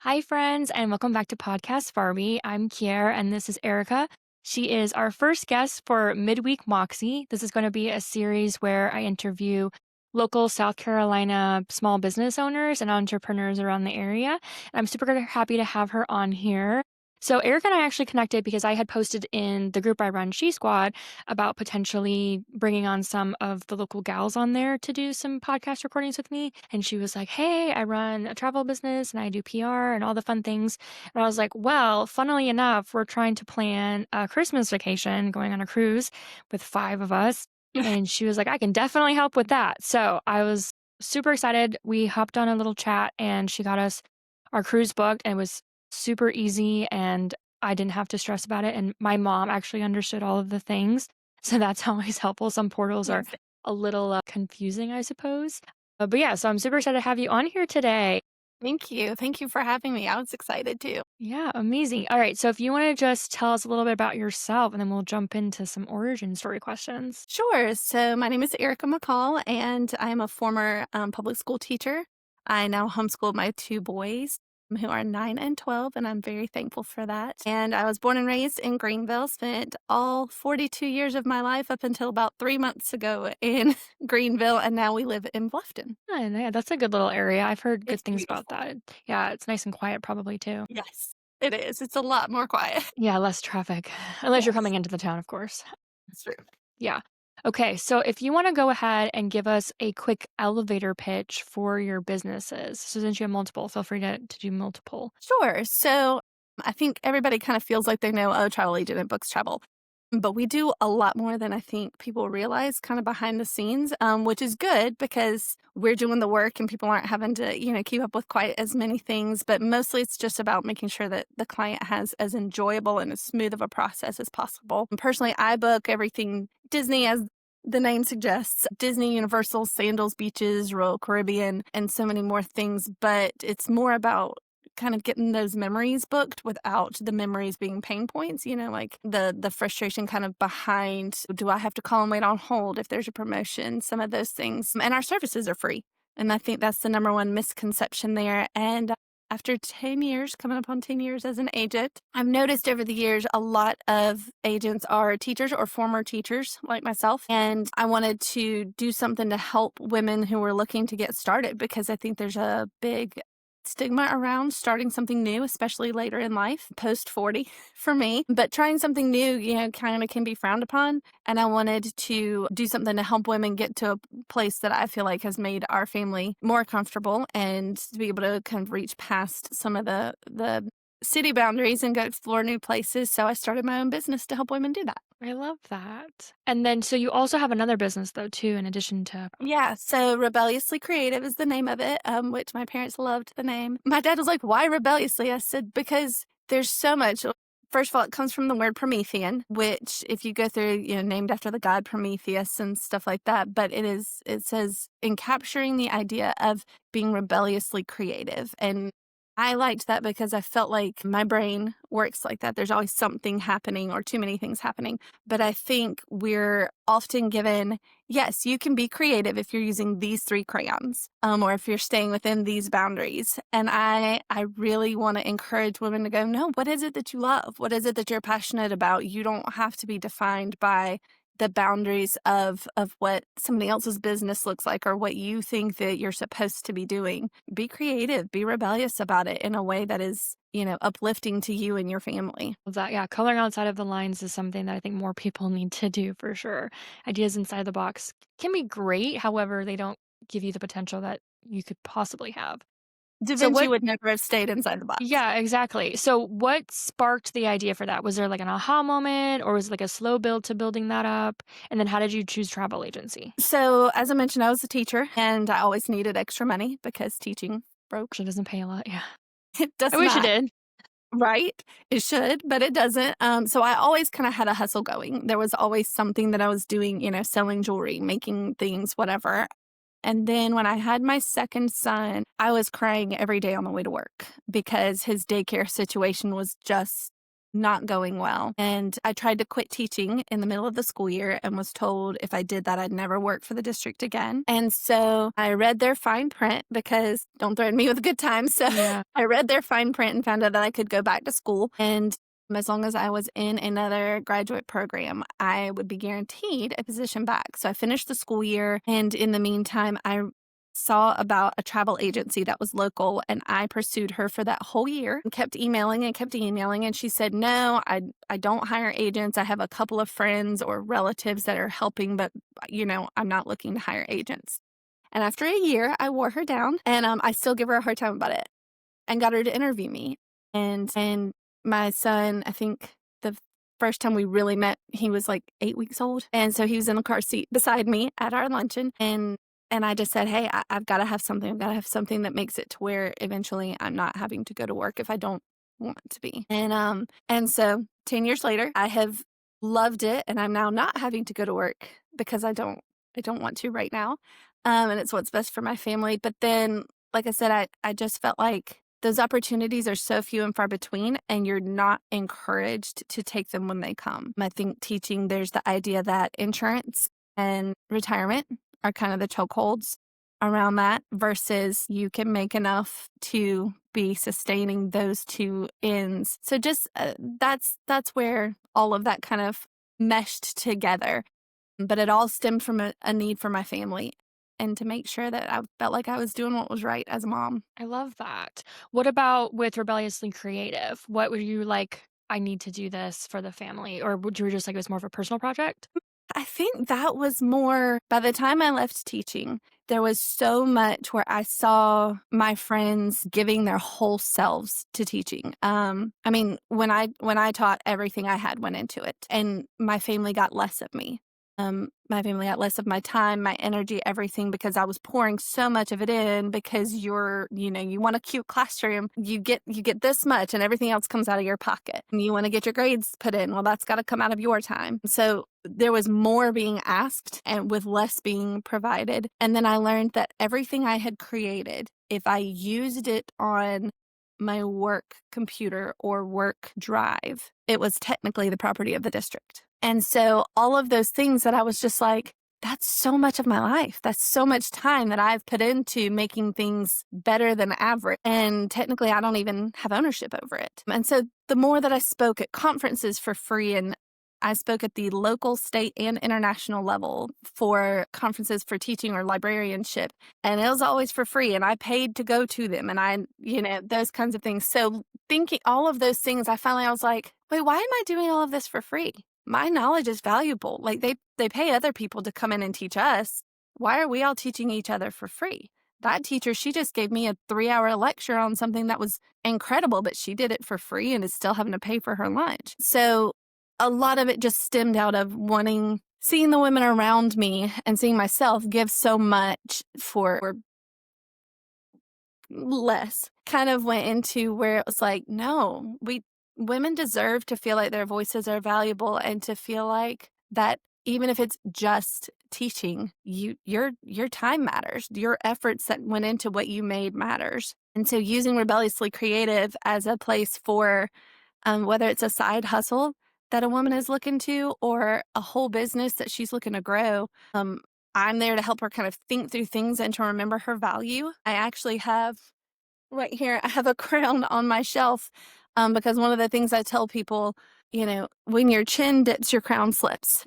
Hi, friends, and welcome back to Podcast Barbie. I'm Kier, and this is Erica. She is our first guest for Midweek Moxie. This is going to be a series where I interview local South Carolina small business owners and entrepreneurs around the area. And I'm super happy to have her on here. So, Erica and I actually connected because I had posted in the group I run, She Squad, about potentially bringing on some of the local gals on there to do some podcast recordings with me. And she was like, "Hey, I run a travel business and I do PR and all the fun things." And I was like, "Well, funnily enough, we're trying to plan a Christmas vacation going on a cruise with five of us." And she was like, "I can definitely help with that." So I was super excited. We hopped on a little chat and she got us our cruise booked, and it was super easy and I didn't have to stress about it. And my mom actually understood all of the things. So that's always helpful. Some portals are Amazing. a little confusing, I suppose. But yeah, so I'm super excited to have you on here today. Thank you. Thank you for having me. I was excited too. Yeah, amazing. All right. So if you want to just tell us a little bit about yourself and then we'll jump into some origin story questions. Sure. So, my name is Erica McCall, and I'm a former public school teacher. I now homeschool my two boys who are 9 and 12, and I'm very thankful for that. And I was born and raised in Greenville, spent all 42 years of my life up until about 3 months ago in Greenville, and now we live in Bluffton. Yeah, that's a good little area. I've heard good It's things about beautiful. that. Yeah, it's nice and quiet probably too. Yes, it is. It's a lot more quiet. Yeah, less traffic. Unless you're Yes, coming into the town, of course. that's true. Yeah. Okay, so if you want to go ahead and give us a quick elevator pitch for your businesses. So since you have multiple, feel free to do multiple. Sure. So I think everybody kind of feels like they know, oh, travel agent and books travel. But we do a lot more than I think people realize kind of behind the scenes, which is good because we're doing the work and people aren't having to, keep up with quite as many things. But mostly it's just about making sure that the client has as enjoyable and as smooth of a process as possible. And personally, I book everything Disney, as the name suggests, Disney, Universal, Sandals, Beaches, Royal Caribbean, and so many more things. But it's more about kind of getting those memories booked without the memories being pain points, like the frustration kind of behind, do I have to call and wait on hold if there's a promotion, some of those things. And our services are free. And I think that's the number one misconception there. And after 10 years, coming up on 10 years as an agent, I've noticed over the years a lot of agents are teachers or former teachers like myself. And I wanted to do something to help women who were looking to get started because I think there's a big stigma around starting something new, especially later in life, post 40 for me. But trying something new, kind of can be frowned upon. And I wanted to do something to help women get to a place that I feel like has made our family more comfortable and to be able to kind of reach past some of the city boundaries and go explore new places. So I started my own business to help women do that. I love that. And then so you also have another business though too, in addition to Yeah, so Rebelliously Creative is the name of it, which my parents loved the name. My dad was like, "Why rebelliously?" I said, "Because there's so much." First of all, it comes from the word Promethean, which if you go through, named after the god Prometheus and stuff like that, but it says in capturing the idea of being rebelliously creative. And I liked that because I felt like my brain works like that. There's always something happening or too many things happening. But I think we're often given, yes, you can be creative if you're using these three crayons, or if you're staying within these boundaries. And I really want to encourage women to go, no, what is it that you love? What is it that you're passionate about? You don't have to be defined by the boundaries of what somebody else's business looks like or what you think that you're supposed to be doing. Be creative, be rebellious about it in a way that is, uplifting to you and your family. that. Yeah, coloring outside of the lines is something that I think more people need to do for sure. Ideas inside the box can be great, however, they don't give you the potential that you could possibly have. Da So Vinci what would never have stayed inside the box. Yeah, exactly. So what sparked the idea for that? Was there like an aha moment or was it like a slow build to building that up? And then how did you choose travel agency? So, as I mentioned, I was a teacher and I always needed extra money because teaching broke. Actually doesn't pay a lot. Yeah. It I does wish it not. did. Right? It should, but it doesn't. So I always kind of had a hustle going. There was always something that I was doing, selling jewelry, making things, whatever. And then when I had my second son, I was crying every day on the way to work because his daycare situation was just not going well. And I tried to quit teaching in the middle of the school year and was told if I did that, I'd never work for the district again. And so I read their fine print because don't threaten me with a good time. So Yeah. I read their fine print and found out that I could go back to school. And as long as I was in another graduate program, I would be guaranteed a position back. So I finished the school year. And in the meantime, I saw about a travel agency that was local, and I pursued her for that whole year and kept emailing and kept emailing. And she said, no, I don't hire agents. I have a couple of friends or relatives that are helping, but I'm not looking to hire agents. And after a year, I wore her down, and I still give her a hard time about it, and got her to interview me. And my son, I think the first time we really met, he was like 8 weeks old. And so he was in the car seat beside me at our luncheon. And I just said, hey, I've got to have something. I've got to have something that makes it to where eventually I'm not having to go to work if I don't want to be. And so 10 years later, I have loved it, and I'm now not having to go to work because I don't want to right now. And it's what's best for my family. But then, like I said, I just felt like those opportunities are so few and far between, and you're not encouraged to take them when they come. I think teaching, there's the idea that insurance and retirement are kind of the chokeholds around that, versus you can make enough to be sustaining those two ends. So just that's where all of that kind of meshed together. But it all stemmed from a need for my family and to make sure that I felt like I was doing what was right as a mom. I love that. What about with Rebelliously Creative? What were you like, I need to do this for the family? Or would you just like it was more of a personal project? I think that was more, by the time I left teaching, there was so much where I saw my friends giving their whole selves to teaching. I mean, when I taught, everything I had went into it, and my family got less of me. My family got less of my time, my energy, everything, because I was pouring so much of it in. Because you want a cute classroom, you get this much, and everything else comes out of your pocket. And you want to get your grades put in, well, that's got to come out of your time. So there was more being asked and with less being provided. And then I learned that everything I had created, if I used it on my work computer or work drive, it was technically the property of the district. And so all of those things that I was just like, that's so much of my life. That's so much time that I've put into making things better than average. And technically, I don't even have ownership over it. And so the more that I spoke at conferences for free, and I spoke at the local, state, and international level for conferences for teaching or librarianship, and it was always for free, and I paid to go to them, and those kinds of things. So thinking all of those things, I was like, wait, why am I doing all of this for free? My knowledge is valuable. Like they pay other people to come in and teach us. Why are we all teaching each other for free? That teacher, she just gave me a 3-hour lecture on something that was incredible, but she did it for free and is still having to pay for her lunch. So a lot of it just stemmed out of seeing the women around me and seeing myself give so much for less. Kind of went into where it was like, no, women deserve to feel like their voices are valuable, and to feel like that even if it's just teaching, your time matters. Your efforts that went into what you made matters. And so using Rebelliously Creative as a place for whether it's a side hustle that a woman is looking to, or a whole business that she's looking to grow, I'm there to help her kind of think through things and to remember her value. I actually have right here, I have a crown on my shelf, because one of the things I tell people, when your chin dips, your crown slips.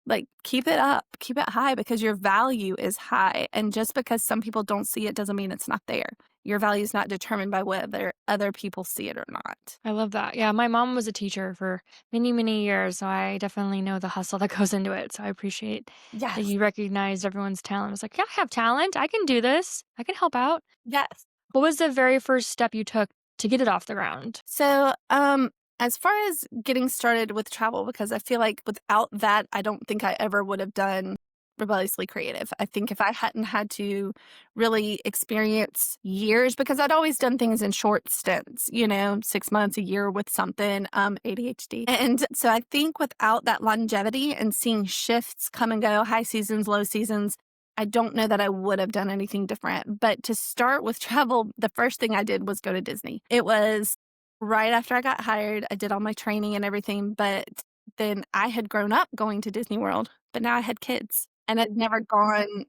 Like, keep it up, keep it high, because your value is high. And just because some people don't see it doesn't mean it's not there. Your value is not determined by whether other people see it or not. I love that. Yeah, my mom was a teacher for many, many years, so I definitely know the hustle that goes into it. So I appreciate that Yes. you recognized everyone's talent. It's like, yeah, I have talent. I can do this. I can help out. Yes. What was the very first step you took to get it off the ground? So, as far as getting started with travel, because I feel like without that, I don't think I ever would have done Rebelliously Creative. I think if I hadn't had to really experience years, because I'd always done things in short stints, 6 months, a year with something, ADHD. And so I think without that longevity and seeing shifts come and go, high seasons, low seasons, I don't know that I would have done anything different. But to start with travel, the first thing I did was go to Disney. It was right after I got hired, I did all my training and everything, but then I had grown up going to Disney World, but now I had kids and I'd never gone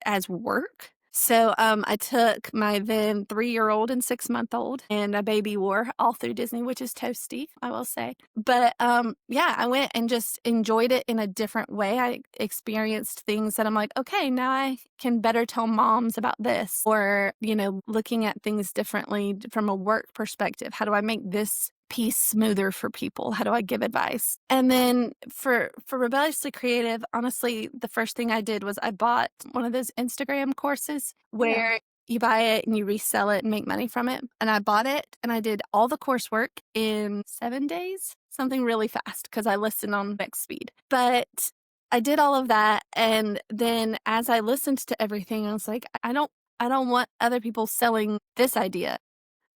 as work. So, I took my then 3-year-old and 6-month-old and a baby wore all through Disney, which is toasty, I will say. But, yeah, I went and just enjoyed it in a different way. I experienced things that I'm like, "Okay, now I can better tell moms about this," or, looking at things differently from a work perspective. How do I make this piece smoother for people? How do I give advice? And then for Rebelliously Creative, honestly, the first thing I did was I bought one of those Instagram courses Yeah. where you buy it and you resell it and make money from it. And I bought it and I did all the coursework in 7 days, something really fast because I listened on X speed. But I did all of that, and then as I listened to everything, I was like, I don't want other people selling this idea.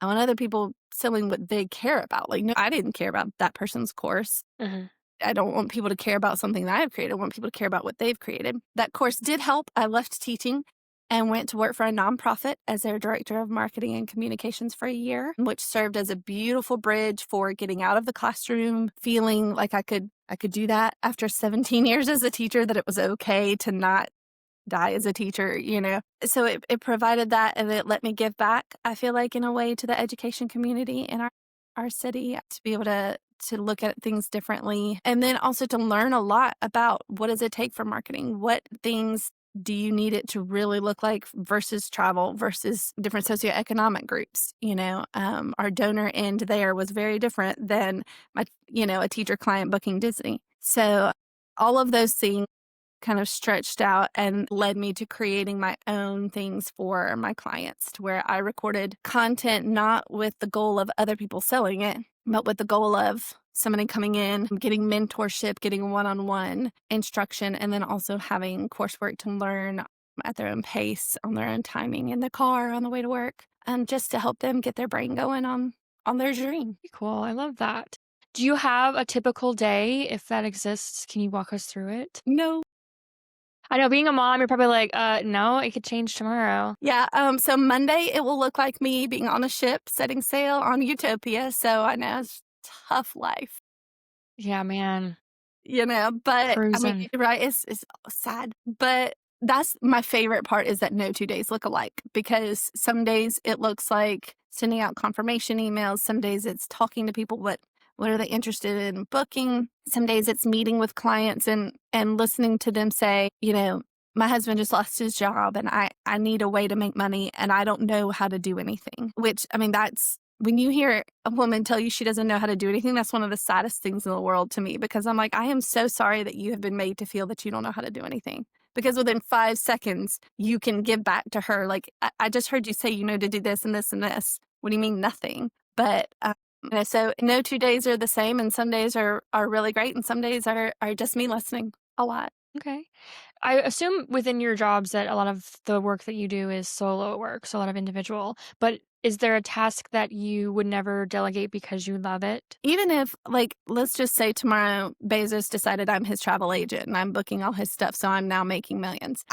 I want other people selling what they care about. Like, no, I didn't care about that person's course. Mhm. I don't want people to care about something that I've created. I want people to care about what they've created. That course did help. I left teaching and went to work for a nonprofit as their director of marketing and communications for a year, which served as a beautiful bridge for getting out of the classroom, feeling like I could do that after 17 years as a teacher, that it was okay to not die as a teacher. So it provided that, and it let me give back, I feel like, in a way, to the education community in our city, to be able to look at things differently, and then also to learn a lot about what does it take for marketing? What things do you need it to really look like versus travel versus different socioeconomic groups? Our donor end there was very different than a teacher client booking Disney. So all of those things kind of stretched out and led me to creating my own things for my clients, to where I recorded content not with the goal of other people selling it, but with the goal of somebody coming in, getting mentorship, getting one-on-one instruction, and then also having coursework to learn at their own pace, on their own timing, in the car, on the way to work, and just to help them get their brain going on their dream. Pretty cool. I love that. Do you have a typical day? If that exists, can you walk us through it? No. I know being a mom, you're probably like, no, it could change tomorrow. Yeah, so Monday, it will look like me being on a ship setting sail on Utopia, so I know it's tough life, Yeah, man. but, I mean, Cruising. right, it's sad, but that's my favorite part, is that no 2 days look alike, because some days it looks like sending out confirmation emails, some days it's talking to people, what are they interested in booking, some days it's meeting with clients and listening to them say, "My husband just lost his job and I need a way to make money and I don't know how to do anything," which, I mean, that's when you hear a woman tell you she doesn't know how to do anything, that's one of the saddest things in the world to me, because I'm like, I am so sorry that you have been made to feel that you don't know how to do anything. Because within 5 seconds, you can give back to her. Like, I just heard you say you know to do this and this and this. What do you mean nothing? But so no 2 days are the same, and some days are really great, and some days are just me listening a lot. Okay. I assume within your jobs that a lot of the work that you do is solo work, so a lot of individual. But is there a task that you would never delegate because you love it? Even if, like, let's just say tomorrow Bezos decided I'm his travel agent and I'm booking all his stuff, so I'm now making millions.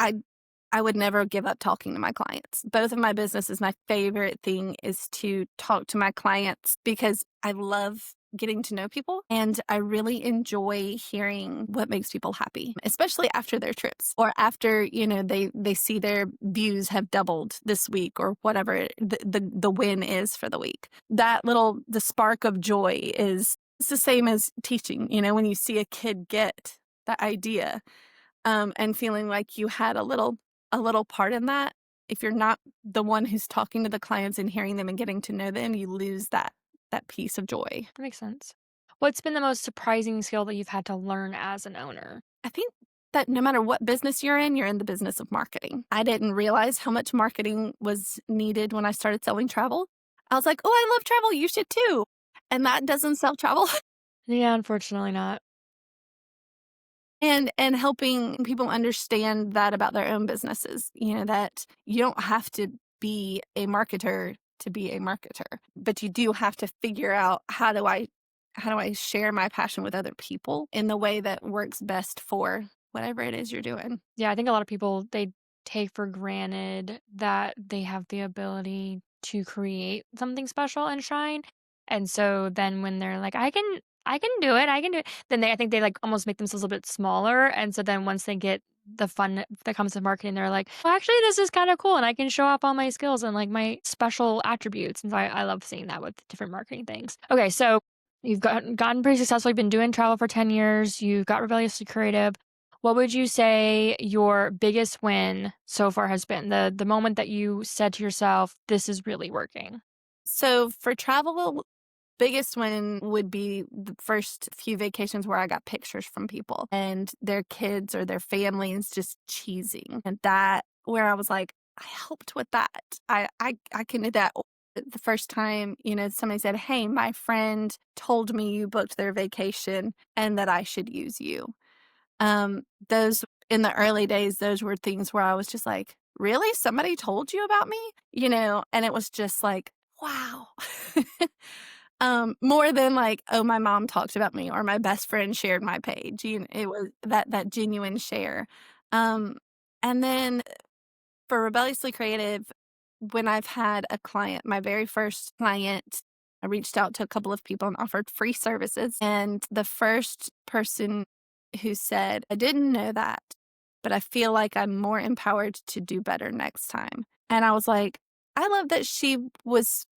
I would never give up talking to my clients. Both of my businesses, my favorite thing is to talk to my clients, because I love getting to know people and I really enjoy hearing what makes people happy, especially after their trips, or after, they see their views have doubled this week, or whatever the win is for the week. The spark of joy is, it's the same as teaching, when you see a kid get that idea, and feeling like you had a little part in that. If you're not the one who's talking to the clients and hearing them and getting to know them, you lose that piece of joy. That makes sense. What's been the most surprising skill that you've had to learn as an owner? I think that no matter what business you're in the business of marketing. I didn't realize how much marketing was needed when I started selling travel. I was like, "Oh, I love travel. You should too." And that doesn't sell travel. Yeah, unfortunately not. And helping people understand that about their own businesses, that you don't have to be a marketer to be a marketer, but you do have to figure out, how do I share my passion with other people in the way that works best for whatever it is you're doing. Yeah, I think a lot of people, they take for granted that they have the ability to create something special and shine. And so then when they're like, I can do it, I can do it, then I think they like almost make themselves a bit smaller. And so then once they get the fun that comes to marketing, they're like, well, actually, this is kind of cool. And I can show off all my skills and like my special attributes. And so I love seeing that with different marketing things. Okay. So you've gotten pretty successful. You've been doing travel for 10 years. You've got Rebelliously Creative. What would you say your biggest win so far has been? The moment that you said to yourself, this is really working. So for travel, biggest win would be the first few vacations where I got pictures from people and their kids or their families just cheesing. And that where I was like, I helped with that. I can do that. The first time, somebody said, hey, my friend told me you booked their vacation and that I should use you. Those in the early days, those were things where I was just like, really? Somebody told you about me? And it was just like, wow. More than like, oh, my mom talked about me or my best friend shared my page. It was that genuine share. And then for Rebelliously Creative, when I've had a client, my very first client, I reached out to a couple of people and offered free services. And the first person who said, I didn't know that, but I feel like I'm more empowered to do better next time. And I was like, I love that she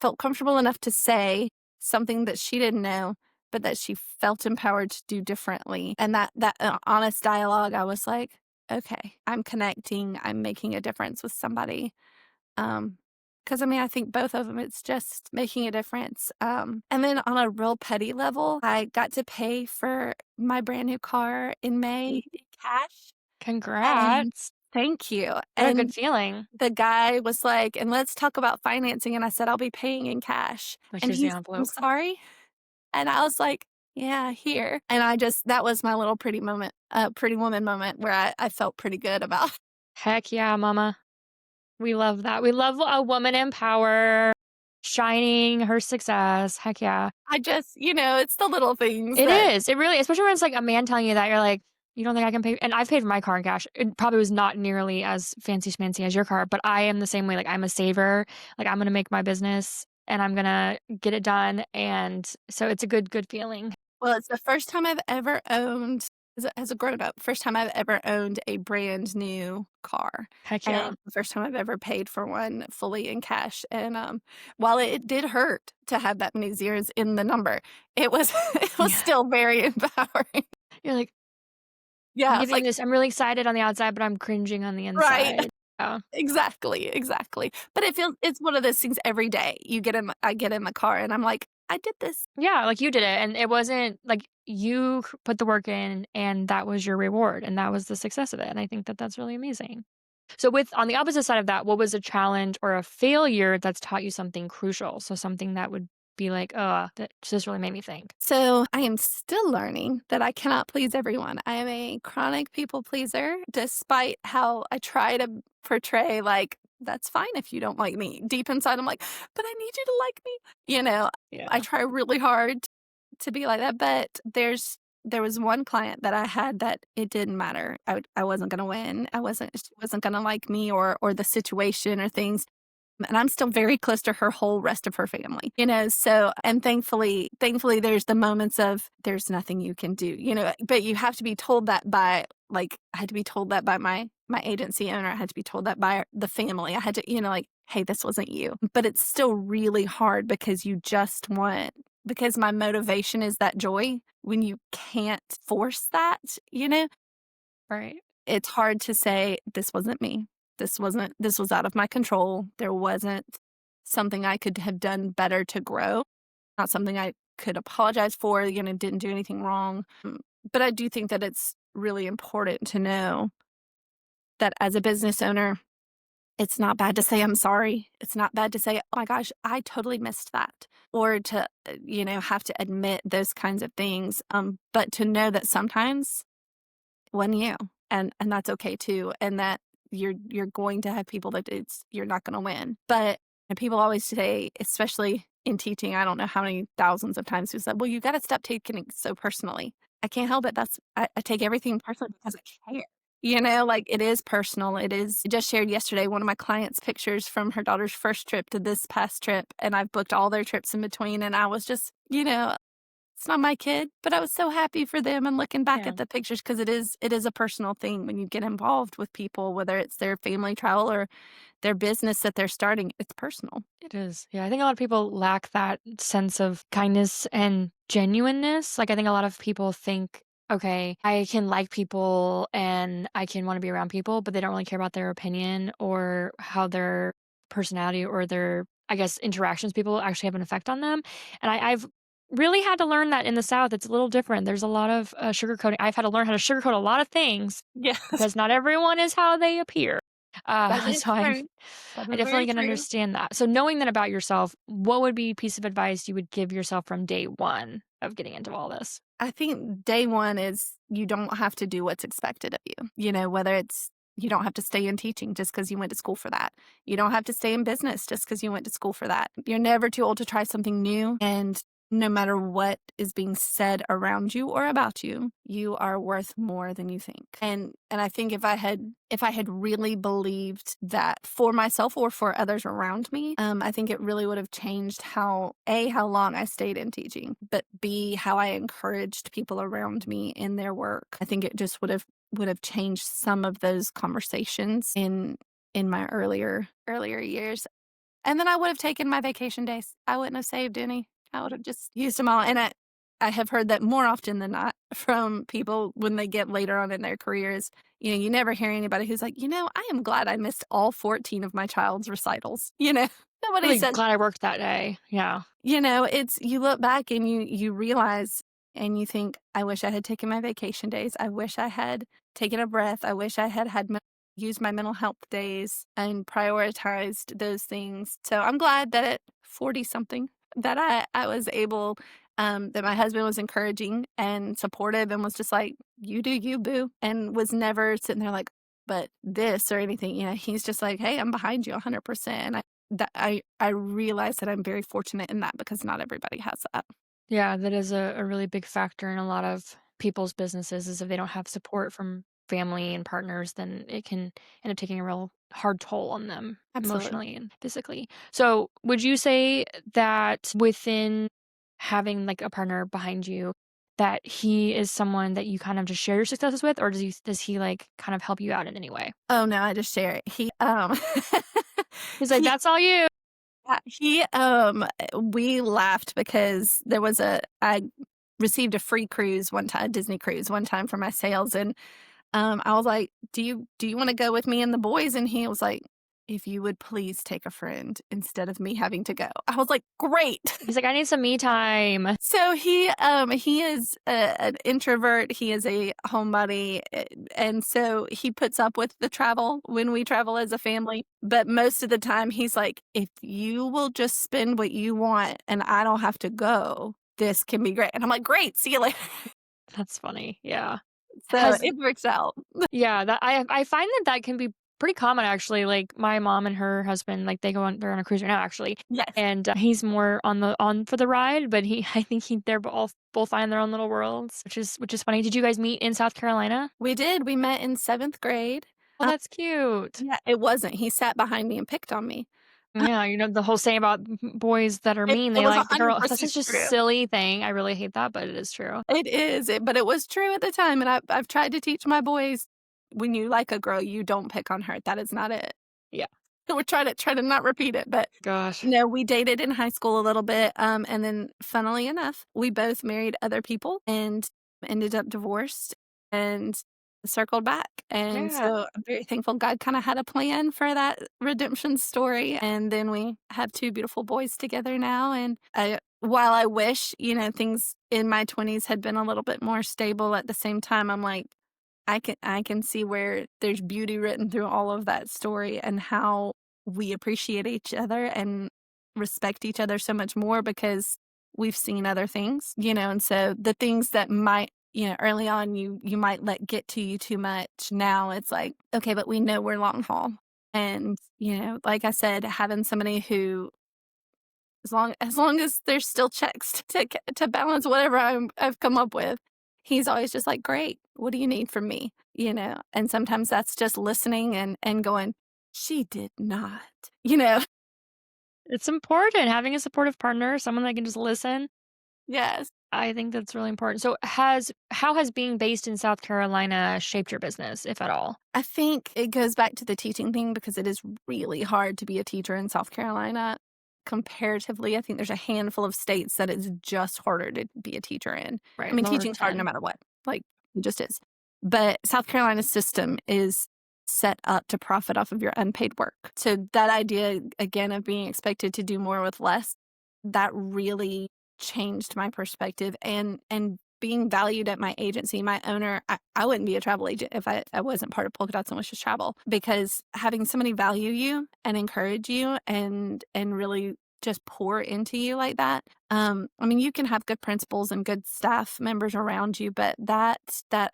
felt comfortable enough to say something that she didn't know, but that she felt empowered to do differently. And that honest dialogue, I was like, okay, I'm connecting, I'm making a difference with somebody. Because I mean, I think both of them, it's just making a difference. And then on a real petty level, I got to pay for my brand new car in May in cash. And Congrats. thank you. What a good And feeling. the guy was like, and let's talk about financing. And I said, I'll be paying in cash. Like, And here's the he's, I'm envelope. sorry. And I was like, yeah, here. And that was my little pretty woman moment where I felt pretty good about. Heck yeah, mama. We love that. We love a woman in power, shining her success. Heck yeah. It's the little things It that, is. It really, especially when it's like a man telling you that, you're like, you don't think I can pay? And I've paid for my car in cash. It probably was not nearly as fancy schmancy as your car, but I am the same way. Like, I'm a saver. Like, I'm going to make my business and I'm going to get it done. And so it's a good feeling. well, it's the first time I've ever owned as a grown up, first time I've ever owned a brand new car, Heck yeah. and the first time I've ever paid for one fully in cash, and, while it did hurt to have that many zeros in the number, it was it was Yeah. still very empowering. You're like, I'm Yeah, it's giving like this, I'm really excited on the outside, but I'm cringing on the right. inside. Yeah. Exactly, exactly. But it's one of those things every day. I get in the car and I'm like, "I did this." Yeah, like you did it, and it wasn't like you put the work in, and that was your reward, and that was the success of it. And I think that that's really amazing. So, with on the opposite side of that, what was a challenge or a failure that's taught you something crucial? So, something that would be like, that just really made me think. So I am still learning that I cannot please everyone. I am a chronic people pleaser, despite how I try to portray, like, that's fine if you don't like me. Deep inside, I'm like, but I need you to like me. I Yeah. try really hard to be like that. But there was one client that I had that it didn't matter. I wasn't going to win. She wasn't going to like me or the situation or things, and I'm still very close to her whole rest of her family, so, and thankfully there's the moments of there's nothing you can do, but you have to be told that by, like, I had to be told that by my agency owner. I had to be told that by the family. I had to, like, hey, this wasn't you. But it's still really hard because because my motivation is that joy when you can't force that, Right. it's hard to say, "This wasn't me. This was out of my control. There wasn't something I could have done better to grow, not something I could apologize for, didn't do anything wrong." But I do think that it's really important to know that as a business owner, it's not bad to say, "I'm sorry." It's not bad to say, "Oh my gosh, I totally missed that," or to, have to admit those kinds of things, but to know that sometimes when you and that's okay too, and that you're going to have people that you're not going to win. But and people always say, especially in teaching, I don't know how many thousands of times who said, well, you got to stop taking it so personally. I can't help it. I take everything personally because I care. Like it is personal. It is I just shared yesterday one of my clients' pictures from her daughter's first trip to this past trip, and I've booked all their trips in between. And I was just, it's not my kid, but I was so happy for them and looking back Yeah. at the pictures because it is a personal thing when you get involved with people, whether it's their family travel or their business that they're starting, it's personal. It is. Yeah, I think a lot of people lack that sense of kindness and genuineness. Like, I think a lot of people think, okay, I can like people and I can want to be around people, but they don't really care about their opinion or how their personality or their, I guess, interactions with people actually have an effect on them. And I've really had to learn that in the South. It's a little different. There's a lot of sugarcoating. I've had to learn how to sugarcoat a lot of things Yes, because not everyone is how they appear. that is So true. That I is definitely very can true. understand that. So knowing that about yourself, what would be a piece of advice you would give yourself from day 1 of getting into all this? I think day one is you don't have to do what's expected of you. Whether it's you don't have to stay in teaching just because you went to school for that. You don't have to stay in business just because you went to school for that. You're never too old to try something new. And no matter what is being said around you or about you, you are worth more than you think. And I think if I had really believed that for myself or for others around me, I think it really would have changed how long I stayed in teaching, but B, how I encouraged people around me in their work. I think it just would have changed some of those conversations in my earlier years. And then I would have taken my vacation days. I wouldn't have saved any. I would have just used them all. And I have heard that more often than not from people when they get later on in their careers. You never hear anybody who's like, I am glad I missed all 14 of my child's recitals. Nobody Really says, glad I worked that day. Yeah. it's you look back and you realize and you think, I wish I had taken my vacation days. I wish I had taken a breath. I wish I had used my mental health days and prioritized those things. So I'm glad that at 40 something that I was able that my husband was encouraging and supportive and was just like, you do you, boo, and was never sitting there like, but this or anything. He's just like, hey, I'm behind you 100%. I realize that I'm very fortunate in that because not everybody has that. Yeah, that is a really big factor in a lot of people's businesses is if they don't have support from family and partners, then it can end up taking a real hard toll on them Absolutely. emotionally and physically. So, would you say that within having like a partner behind you, that he is someone that you kind of just share your successes with, or does he like kind of help you out in any way? Oh, no, I just share it. He's like, He "That's all you." we laughed because I received a free cruise one time, a Disney cruise one time for my sales, and, I was like, "Do you wanna go with me and the boys?" And he was like, "If you would please take a friend instead of me having to go." I was like, "Great." He's like, "I need some me time." So he is an introvert. He is a homebody, and so he puts up with the travel when we travel as a family. But most of the time, he's like, "If you will just spend what you want, and I don't have to go, this can be great." And I'm like, "Great, see you later." That's funny. Yeah. So Has it works out. Yeah, that I find that that can be pretty common actually, like, my mom and her husband, like, they're on a cruise right now actually, Yes, and, he's more on for the ride, but he I think they're both finding their own little worlds, which is funny. Did you guys meet in South Carolina? we did. We met in 7th grade. Oh, that's cute. Yeah, it wasn't. He sat behind me and picked on me. Yeah, the whole saying about boys that are mean, It they was like the girl. That's 100% such a true. silly thing. I really hate that, but it is true. It is, but it was true at the time, and I've tried to teach my boys, when you like a girl, you don't pick on her, that is not it. Yeah. We're try to not repeat it, but Gosh. no, we dated in high school a little bit, and then funnily enough, we both married other people and ended up divorced and circled back, and Yeah. so I'm very thankful God kinda had a plan for that redemption story, and then we have 2 beautiful boys together now, and while I wish, things in my 20s had been a little bit more stable, at the same time, I'm like, I can see where there's beauty written through all of that story and how we appreciate each other and respect each other so much more because we've seen other things, and so the things that might, early on you might let get to you too much. Now it's like, okay, but we know we're long haul. And, like I said, having somebody who as long as there's still checks to balance whatever I've come up with, he's always just like, "Great. What do you need from me?" and sometimes that's just listening and going, "She did not," you know? It's important having a supportive partner, someone that can just listen. Yes. I think that's really important. So how has being based in South Carolina shaped your business, if at all? I think it goes back to the teaching thing because it is really hard to be a teacher in South Carolina. Comparatively, I think there's a handful of states that it's just harder to be a teacher in. I Right, mean, lower teaching's hard no 10. matter what, like, it just is. But South Carolina's system is set up to profit off of your unpaid work. So that idea, again, of being expected to do more with less, that really changed my perspective and being valued at my agency, my owner, I wouldn't be a travel agent if I wasn't part of Polka Dots and Wishes Travel because having somebody value you and encourage you and really just pour into you like that. I mean, you can have good principals and good staff members around you, but that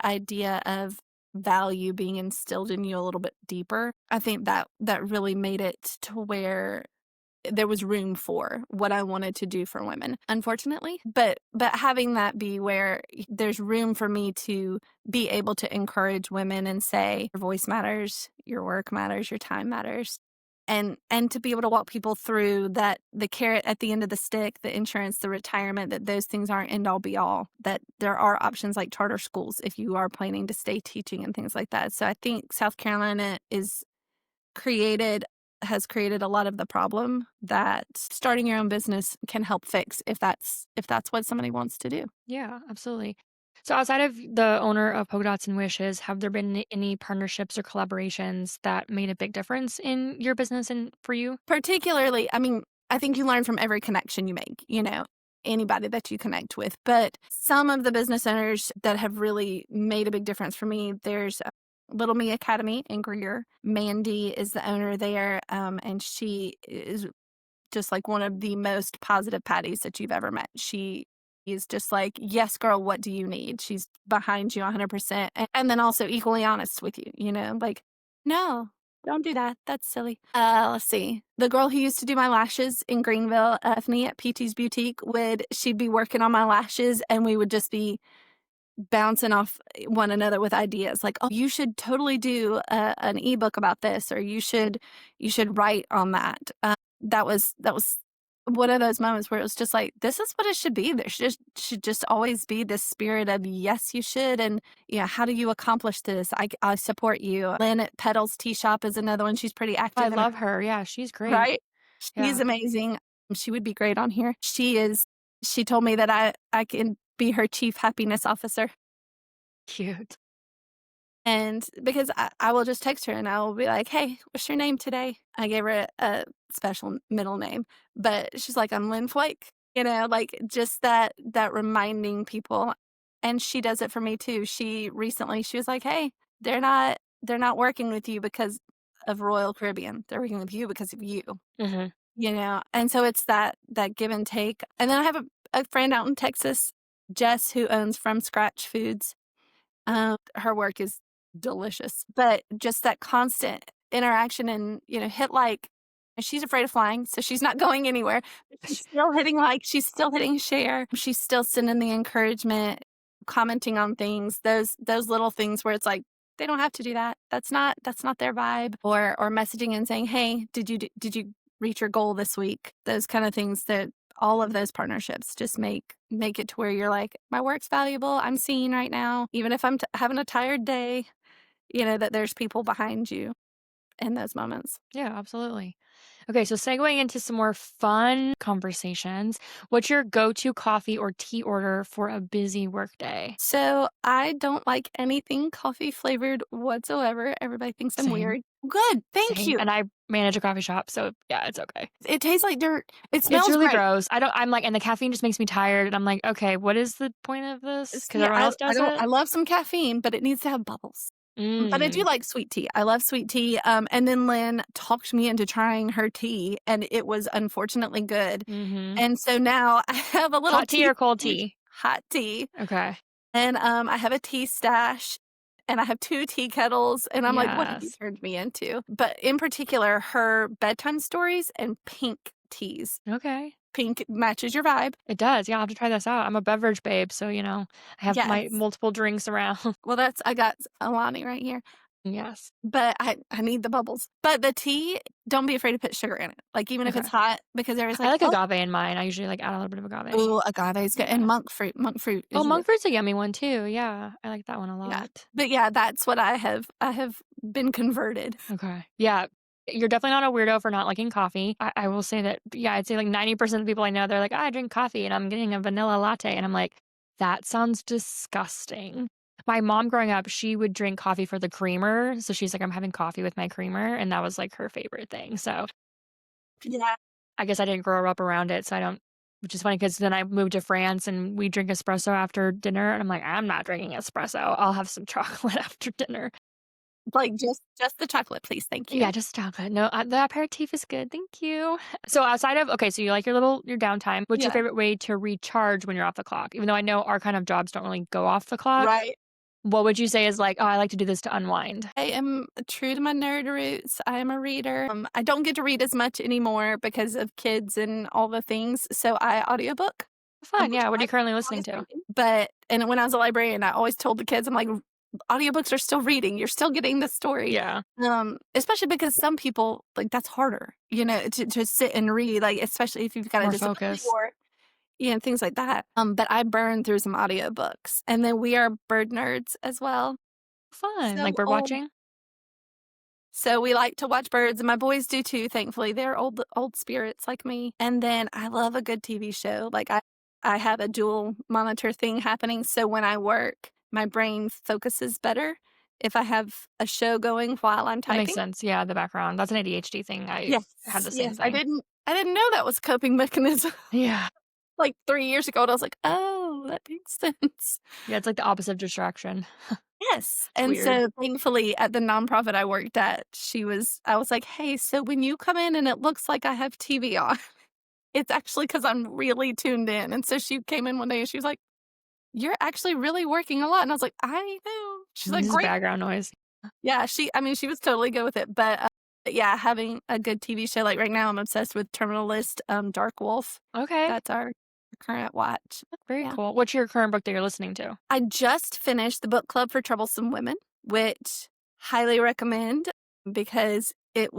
idea of value being instilled in you a little bit deeper, I think that really made it to where there was room for what I wanted to do for women, unfortunately. But having that be where there's room for me to be able to encourage women and say, your voice matters, your work matters, your time matters. And to be able to walk people through that the carrot at the end of the stick, the insurance, the retirement, that those things aren't end all be all, that there are options like charter schools if you are planning to stay teaching and things like that. So I think South Carolina is created has created a lot of the problem that starting your own business can help fix if that's what somebody wants to do. Yeah, absolutely. So outside of the owner of Polka Dots and Wishes, have there been any partnerships or collaborations that made a big difference in your business and for you? Particularly, I mean, I think you learn from every connection you make, anybody that you connect with. But some of the business owners that have really made a big difference for me, there's Little Me Academy in Greer. Mandy is the owner there, and she is just like one of the most positive Patties that you've ever met. She is just like, yes, girl, what do you need? She's behind you 100%. And then also equally honest with you, like, no, don't do that. That's silly. Let's see. The girl who used to do my lashes in Greenville, Ethne at PT's Boutique, she'd be working on my lashes and we would just be bouncing off one another with ideas like, oh, you should totally do an ebook about this, or you should write on that. That was one of those moments where it was just like, this is what it should be. There should just always be this spirit of yes, you should, and how do you accomplish this? I support you. Lynn at Petals Tea Shop is another one. She's pretty I active in her love her. Yeah, she's great. right. She's Yeah, amazing. She would be great on here. She is. She told me that I can be her chief happiness officer. cute. And because I will just text her and I will be like, "Hey, what's your name today?" I gave her a special middle name, but she's like, "I'm Lynn Flake." Like just that reminding people, and she does it for me too. She was like, "Hey, they're not working with you because of Royal Caribbean. They're working with you because of you." Mhm. And so it's that give and take. And then I have a friend out in Texas, Jess, who owns From Scratch Foods. Her work is delicious, but just that constant interaction and, hit like, and she's afraid of flying, so she's not going anywhere. But she's still hitting like, she's still hitting share. She's still sending the encouragement, commenting on things, those little things where it's like, they don't have to do that. That's not their vibe. Or messaging and saying, "Hey, did you reach your goal this week?" Those kind of things that all of those partnerships just make it to where you're like, my work's valuable. I'm seen right now. Even if I'm having a tired day, that there's people behind you in those moments. Yeah, absolutely. Okay, so segueing into some more fun conversations, what's your go-to coffee or tea order for a busy workday? So I don't like anything coffee flavored whatsoever. Everybody thinks I'm Same, weird. Good. Thank same. you. And I manage a coffee shop, so yeah, it's okay. It tastes like dirt. It It's smells really great. gross. I'm like, and the caffeine just makes me tired, and I'm like, okay, what is the point of this? Because See, everyone else I does don't it. I love some caffeine, but it needs to have bubbles. But I do Mm. like sweet tea. I love sweet tea. And then Lynn talked me into trying her tea, and it was unfortunately good. Mhm. And so now I have a little Hot tea tea or cold stash, tea? hot tea, Okay. and I have a tea stash, and I have 2 tea kettles, and I'm like, "What have you Yes. turned me into?" But in particular, her bedtime stories and pink teas. Okay. pink matches your vibe. It does. Yeah, I'll have to try this out. I'm a beverage babe, so, I have my Yes. multiple drinks around. Well, I got Alani right here, Yes. but I need the bubbles. But the tea, don't be afraid to put sugar in it, like, even if Okay. it's hot, because everyone's I like, like "Oh, agave in mine. I usually, add a little bit of agave. ooh, agave is good," and Yeah. monk fruit Oh, is monk really fruit's a yummy one too. Yeah, I like that one a yeah. lot. But, yeah, that's what I have been converted. Okay. Yeah. You're definitely not a weirdo for not liking coffee. I will say that, yeah, I'd say like 90% of the people I know, they're like, I drink coffee and I'm getting a vanilla latte. And I'm like, that sounds disgusting. My mom growing up, she would drink coffee for the creamer. So she's like, I'm having coffee with my creamer. And that was like her favorite thing. So Yeah. I guess I didn't grow up around it. So I don't, which is funny because then I moved to France and we drink espresso after dinner. And I'm like, I'm not drinking espresso. I'll have some chocolate after dinner. Like, just the chocolate, please, thank Yeah, you. just chocolate. No, the aperitif is good, thank you. So outside of okay, so you like your downtime. What's your Yeah. favorite way to recharge when you're off the clock? Even though I know our kind of jobs don't really go off the clock, Right. what would you say is like, "Oh, I like to do this to unwind." I am true to my nerd roots. I am a reader. I don't get to read as much anymore because of kids and all the things, so I audiobook, Fun, which yeah. What are I you currently enjoy listening to? reading. But and when I was a librarian, I always told the kids, I'm like, audiobooks are still reading. You're still getting the story. Yeah, Especially because some people like that's harder, to sit and read, like especially if you've got a more disability focus. or things like that. But I burned through some audiobooks. And then we are bird nerds as well. Fun, like So bird old. watching? So we like to watch birds, and my boys do too, thankfully. They're old spirits like me. And then I love a good TV show. Like I have a dual monitor thing happening, so when I work, my brain focuses better if I have a show going while I'm That makes typing. sense. Yeah, the background. That's an ADHD thing. I had the same Yes. I thing. didn't know that was a coping mechanism Yeah. like 3 years ago, and I was like, "Oh, that makes sense." Yeah, it's like the opposite of distraction. Yes, It's and weird. so, thankfully, at the nonprofit I worked at, I was like, "Hey, so when you come in and it looks like I have TV on, it's actually because 'cause I'm really tuned in," and so she came in one day and she was like, "You're actually really working a lot," and I was like, "I know." She's like, This is "Great." background noise. Yeah, I mean, she was totally good with it, but yeah, having a good TV show, like, right now, I'm obsessed with Terminal List, Dark Wolf. Okay, That's our current watch. very Yeah. cool. What's your current book that you're listening to? I just finished the book club for Troublesome Women, which highly recommend because it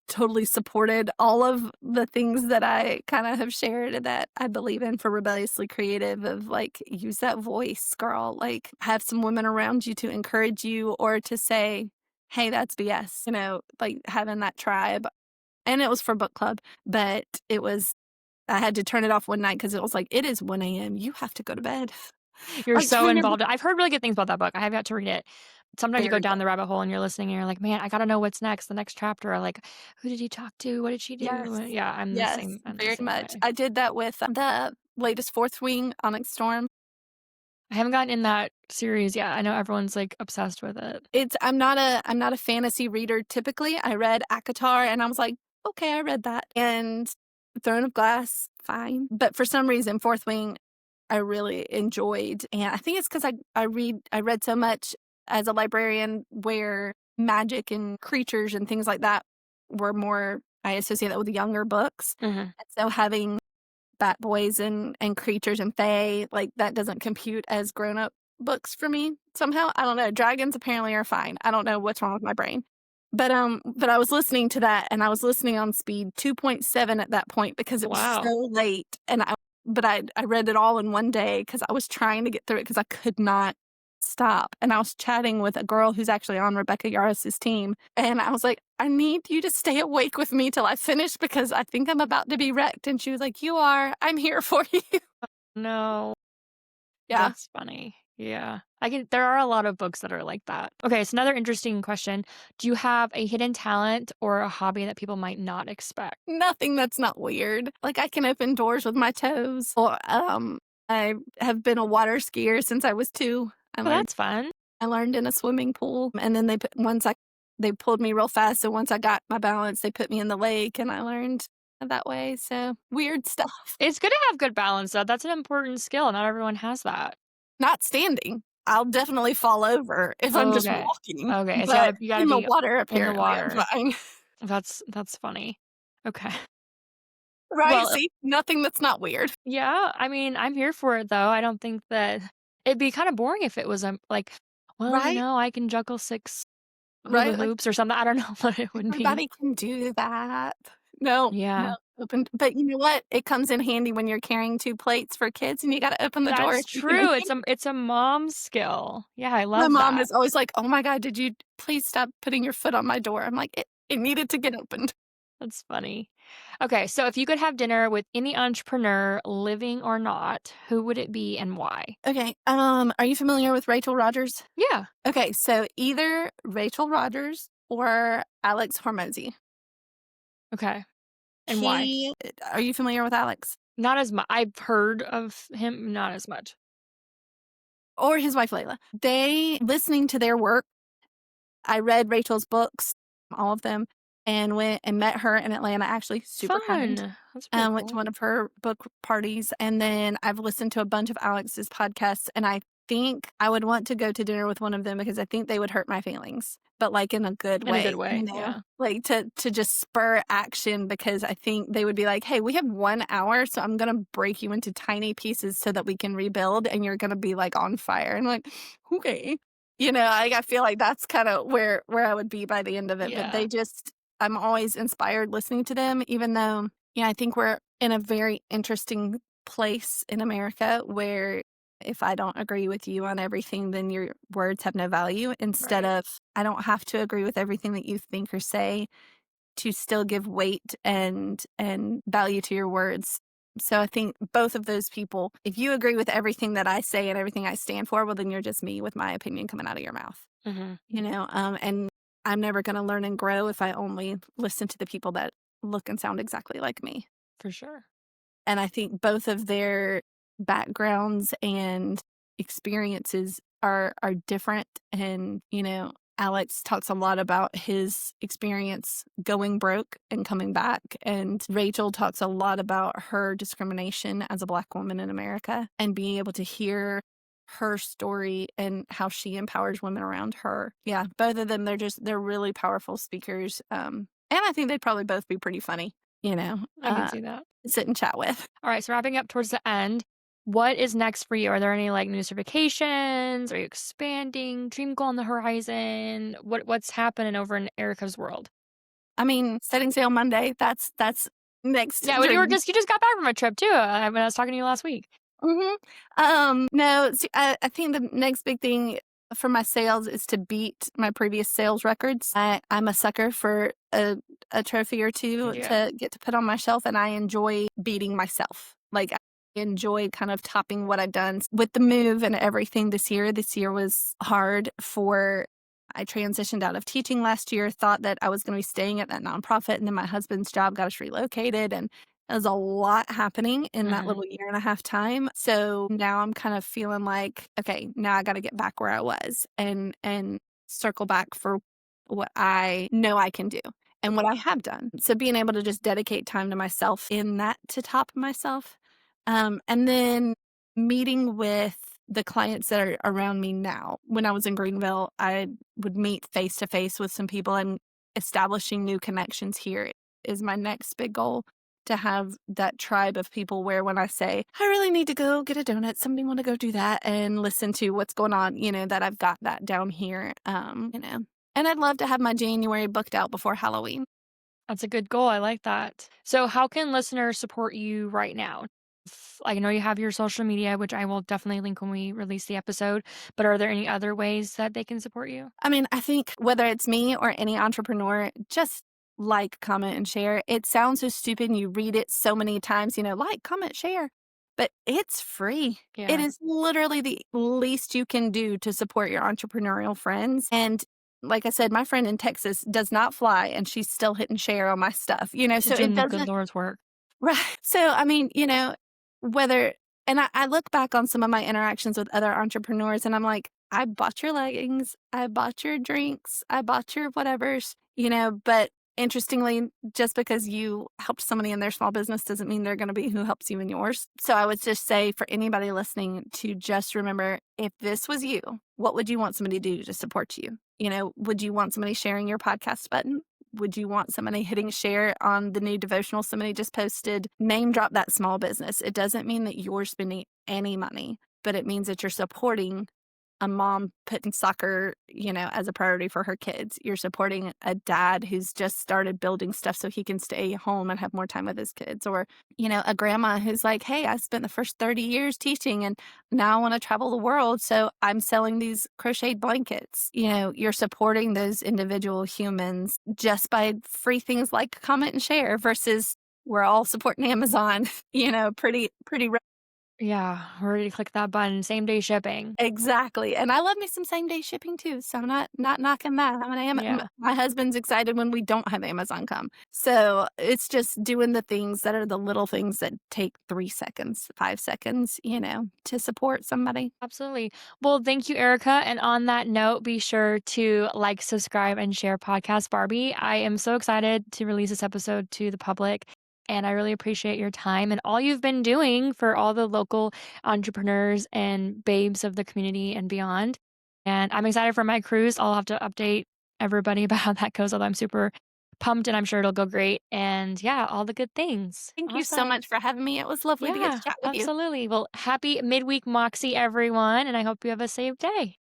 totally supported all of the things that I kinda have shared that I believe in for Rebelliously Creative of, like, use that voice, girl, like, have some women around you to encourage you or to say, "Hey, that's BS," like, having that tribe, and it was for book club, but I had to turn it off one night because it was like, "It is 1 AM, you have to go to bed." You're Like, so turn your involved. I've heard really good things about that book. I have yet to read it. Sometimes you go very good. down the rabbit hole and you're listening and you're like, "Man, I gotta know what's next, the next chapter." Or like, "Who did he talk to? What did she do?" Yes. Yeah, Yes, I'm the very same much. way. I did that with the latest Fourth Wing, Onyx Storm. I haven't gotten in that series yet. I know everyone's, like, obsessed with it. I'm not a fantasy reader typically. I read ACOTAR and I was like, "Okay, I read that." And Throne of Glass, fine. But for some reason, Fourth Wing, I really enjoyed, and I think it's 'cause I read so much as a librarian where magic and creatures and things like that were more I associate that with younger books. Mhm. And so having Bat Boys and Creatures and Fae, like, that doesn't compute as grown-up books for me somehow. I don't know, dragons apparently are fine. I don't know what's wrong with my brain. But I was listening to that, and I was listening on speed 2.7 at that point because it was Wow. so late, I read it all in one day because I was trying to get through it because I could not stop, and I was chatting with a girl who's actually on Rebecca Yaros's team, and I was like, "I need you to stay awake with me till I finish because I think I'm about to be wrecked," and she was like, "You are. I'm here for you." No. Yeah. That's funny. Yeah. There are a lot of books that are like that. Okay, so another interesting question. Do you have a hidden talent or a hobby that people might not expect? Nothing that's not weird. Like, I can open doors with my toes, or, I have been a water skier since I was 2. Oh, that's fun. I learned in a swimming pool, and then they pulled me real fast, so once I got my balance, they put me in the lake, and I learned that way, so weird stuff. It's good to have good balance, though. That's an important skill. Not everyone has that. Not standing. I'll definitely fall over if I'm Oh, just okay. walking, Okay. So but you gotta in the be water, in the apparently, I'm water. fine. That's funny. Okay. Right, Well, see? Nothing that's not weird. yeah, I mean, I'm here for it though. I don't think that it'd be kinda boring if it was, like, "Well, Right? I can juggle 6 hula Right? Like, hoops," or something. I don't know what it would be. everybody can do that. No, no, Yeah. but you know what? It comes in handy when you're carrying 2 plates for kids and you gotta open the door That's if you can. true. It's a mom skill. Yeah, I My love mom that. is always like, "Oh my god, did you please stop putting your foot on my door?" I'm like, "It needed to get opened." That's funny. Okay, so if you could have dinner with any entrepreneur, living or not, who would it be and why? Okay, are you familiar with Rachel Rogers? Yeah. Okay, so either Rachel Rogers or Alex Hormozy. Okay. And why? He Are you familiar with Alex? Not as much. I've heard of him, not as much. Or his wife, Layla. They listening to their work, I read Rachel's books, all of them, and went and met her in Atlanta, actually, super kind. Fun. That's really Went to cool. one of her book parties, and then I've listened to a bunch of Alex's podcasts, and I think I would want to go to dinner with one of them because I think they would hurt my feelings, but, like, in a good In a good way, you way. know? Yeah. Like, to just spur action because I think they would be like, "Hey, we have 1 hour, so I'm gonna break you into tiny pieces so that we can rebuild, and you're gonna be, like, on fire." And I'm like, "Okay." You know, I feel like that's kinda where I would be by the end of it, but Yeah. they just I'm always inspired listening to them, even though, yeah, I think we're in a very interesting place in America where if I don't agree with you on everything, then your words have no value. Instead Right. of, I don't have to agree with everything that you think or say to still give weight and value to your words. So I think both of those people, if you agree with everything that I say and everything I stand for, well, then you're just me with my opinion coming out of your mouth, Mhm. and I'm never going to learn and grow if I only listen to the people that look and sound exactly like me. For sure. And I think both of their backgrounds and experiences are different. And, Alex talks a lot about his experience going broke and coming back. And Rachel talks a lot about her discrimination as a Black woman in America and being able to hear her story and how she empowers women around her. Yeah, both of them, they're really powerful speakers. And I think they'd probably both be pretty funny, you know. I can see that. Sit and chat with. All right, so wrapping up towards the end, what is next for you? Are there any like new certifications? Are you expanding? Dream goal on the horizon? What's happening over in Erica's world? I mean, setting sail Monday, that's next Yeah, when dream. you just got back from a trip too. When I was talking to you last week. Mhm. No, see, I think the next big thing for my sales is to beat my previous sales records. I'm a sucker for a trophy or 2 Yeah. to get to put on my shelf, and I enjoy beating myself. Like, I enjoy kind of topping what I've done with the move and everything this year. This year was hard for I transitioned out of teaching last year, thought that I was gonna be staying at that nonprofit, and then my husband's job got us relocated, and there's a lot happening in that Mhm. little year and a half time. So now I'm kind of feeling like, okay, now I got to get back where I was and circle back for what I know I can do and what I have done. So being able to just dedicate time to myself in that to top myself. And then meeting with the clients that are around me now. When I was in Greenville, I would meet face to face with some people, and establishing new connections here is my next big goal, to have that tribe of people where when I say, I really need to go get a donut, somebody want to go do that and listen to what's going on, that I've got that down here. And I'd love to have my January booked out before Halloween. That's a good goal. I like that. So, how can listeners support you right now? I know you have your social media, which I will definitely link when we release the episode, but are there any other ways that they can support you? I mean, I think whether it's me or any entrepreneur, just like, comment, and share. It sounds so stupid. And you read it so many times, like, comment, share, but it's free. It Yeah. is literally the least you can do to support your entrepreneurial friends. And like I said, my friend in Texas does not fly and she's still hitting share on my stuff, She's so it doing the good doesn't. Lord's work. Right. So, I mean, whether, and I look back on some of my interactions with other entrepreneurs and I'm like, I bought your leggings, I bought your drinks, I bought your whatevers, but interestingly, just because you helped somebody in their small business doesn't mean they're going to be who helps you in yours. So I would just say for anybody listening to just remember, if this was you, what would you want somebody to do to support you? Would you want somebody sharing your podcast button? Would you want somebody hitting share on the new devotional somebody just posted? Name drop that small business. It doesn't mean that you're spending any money, but it means that you're supporting a mom putting soccer, as a priority for her kids. You're supporting a dad who's just started building stuff so he can stay home and have more time with his kids. Or, a grandma who's like, hey, I spent the first 30 years teaching and now I want to travel the world. So I'm selling these crocheted blankets. You're supporting those individual humans just by free things like comment and share versus we're all supporting Amazon, pretty Yeah, we're ready to click that button, same day shipping. exactly, and I love me some same day shipping too, so I'm not knocking that. I'm an Yeah. my husband's excited when we don't have Amazon come. So, it's just doing the things that are the little things that take 3 seconds, 5 seconds, to support somebody. Absolutely. Well, thank you, Erica. And on that note, be sure to like, subscribe, and share Podcast Barbie. I am so excited to release this episode to the public. And I really appreciate your time and all you've been doing for all the local entrepreneurs and babes of the community and beyond. And I'm excited for my cruise. I'll have to update everybody about how that goes, although I'm super pumped and I'm sure it'll go great. And yeah, all the good things. Thank you so Awesome. much for having me. It was lovely to get to Yeah, chat with you. absolutely. Well, happy midweek Moxie, everyone, and I hope you have a safe day.